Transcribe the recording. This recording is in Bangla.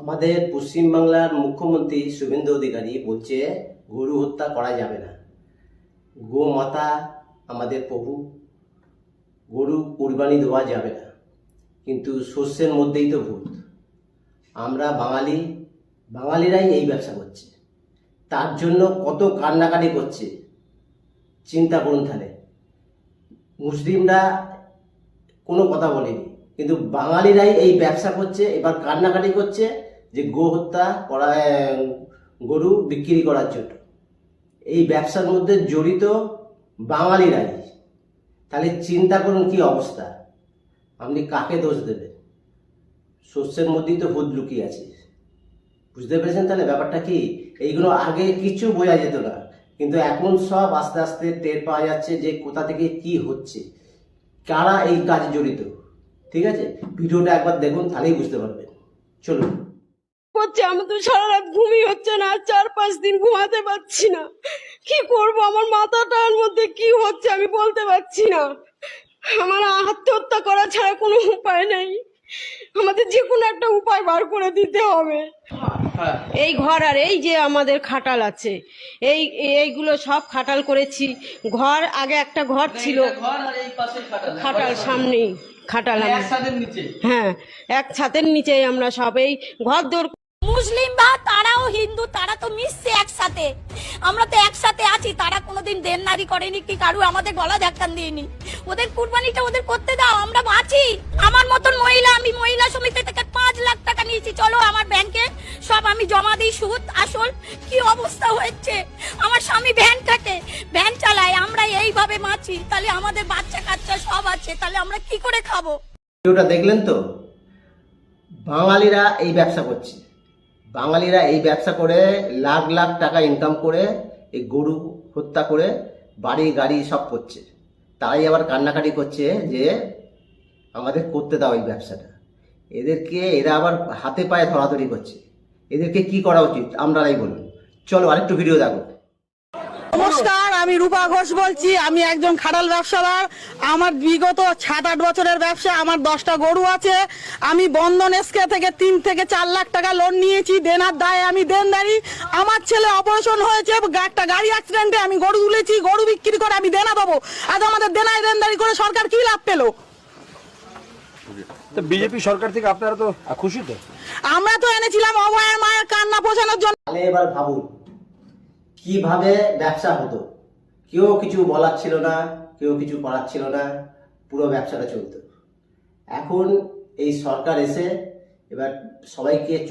আমাদের পশ্চিমবাংলার মুখ্যমন্ত্রী শুভেন্দু অধিকারী বলছে গরু হত্যা করা যাবে না। গোমাতা আমাদের প্রভু, গরু কুরবানি দেওয়া যাবে না। কিন্তু শস্যের মধ্যেই তো ভূত। আমরা বাঙালিরাই এই ব্যবসা করছে, তার জন্য কত কান্নাকাটি করছে চিন্তা করুন। তাহলে মুসলিমরা কোনো কথা বলেনি, কিন্তু বাঙালিরাই এই ব্যবসা করছে, এবার কান্নাকাটি করছে যে গো হত্যা করা, গরু বিক্রি করার জন্য। এই ব্যবসার মধ্যে জড়িত বাঙালিরাই। তাহলে চিন্তা করুন কি অবস্থা। আপনি কাকে দোষ দেবেন? শস্যের মধ্যেই তো ভূত লুকিয়ে আছে। বুঝতে পেরেছেন তাহলে ব্যাপারটা কি? এইগুলো আগে কিছু বোঝা যেত না, কিন্তু এখন সব আস্তে আস্তে টের পাওয়া যাচ্ছে যে কোথা থেকে কি হচ্ছে, কারা এই কাজে জড়িত। ঠিক আছে, ভিডিওটা একবার দেখুন, তাহলেই বুঝতে পারবেন। চলুন। হচ্ছে আমার তো সারা রাত ঘুমই হচ্ছে না, 4-5 দিন ঘুমাতে পারছি না। কি করব, আমার মাথাটার মধ্যে কি হচ্ছে আমি বলতে পারছি না। আমার আত্মহত্যা করা ছাড়া কোনো উপায় নেই। আমাদের যে কোনো একটা উপায় বার করে দিতে হবে। এই ঘর আর এই যে আমাদের খাটাল আছে, এইগুলো সব খাটাল করেছি। ঘর আগে একটা ঘর ছিল, খাটাল সামনেই খাটাল, হ্যাঁ এক ছাদের নিচেই আমরা সব এই ঘর দৌড়। মুসলিম বা তারাও হিন্দু, তারা তো মিশছে একসাথে, আমরা তো একসাথে আছি। তারা কোনোদিন দেননারি করেনি কি কারু আমাদের গলা ধাক্কান দিইনি। ওদের কুরবানিটা ওদের করতে দাও, আমরা বাঁচি। আমার মতন মহিলা, আমি মহিলা সমিতি থেকে 5 লাখ টাকা নিয়েছি, চলো আমার ব্যাংকে সব আমি জমা দিই, সুদ আসল। কি অবস্থা হচ্ছে, আমার স্বামী ভ্যান চালায়, আমরা এইভাবে বাঁচি। তাহলে আমাদের বাচ্চা কাচ্চা সব আছে, তাহলে আমরা কি করে খাবো? ভিডিওটা দেখলেন তো? বাঙালিরা এই ব্যবসা করছে, বাঙালিরা এই ব্যবসা করে লাখ লাখ টাকা ইনকাম করে এই গরু হত্যা করে বাড়ি গাড়ি সব করছে। তাই আবার কান্নাকাটি করছে যে আমাদের করতে দাও এই ব্যবসাটা। এরা আবার হাতে পায়ে ধরাধরি করছে। এদেরকে কি করা উচিত আপনারাই বলুন। চলো আরেকটু ভিডিও দেখো। নমস্কার, আমি রূপা ঘোষ বলছি। আমি একজন খাটাল ব্যবসাদার। আমার বিগত 7-8 বছরের ব্যবসা। আমার 10টা গরু আছে। আমি বন্ধন এসকে থেকে 3 থেকে 4 লাখ টাকা লোন নিয়েছি। দেনার দায়ে আমি দেনদারি। আমার ছেলে অপারেশন হয়েছে, একটা গাড়ি অ্যাক্সিডেন্টে আমি গরু তুলেছি। গরু বিক্রি করে আমি দেনা দেবো। আজ আমাদের দেনায় দেনদারি করে সরকার কি লাভ পেলো? বিজেপি সরকার থেকে আপনারা তো খুশি তো? আমরা তো এনেছিলাম অভয়ের মায়ের কান্না পোষানোর জন্য। তাহলে এবার ভাবুন কিভাবে ব্যবসা হতো। কেউ কিছু বলার ছিল না, কেউ কিছু করার ছিল না, পুরো ব্যবসাটা চলতো। এখন এই সরকার এসে এবার সবাইকে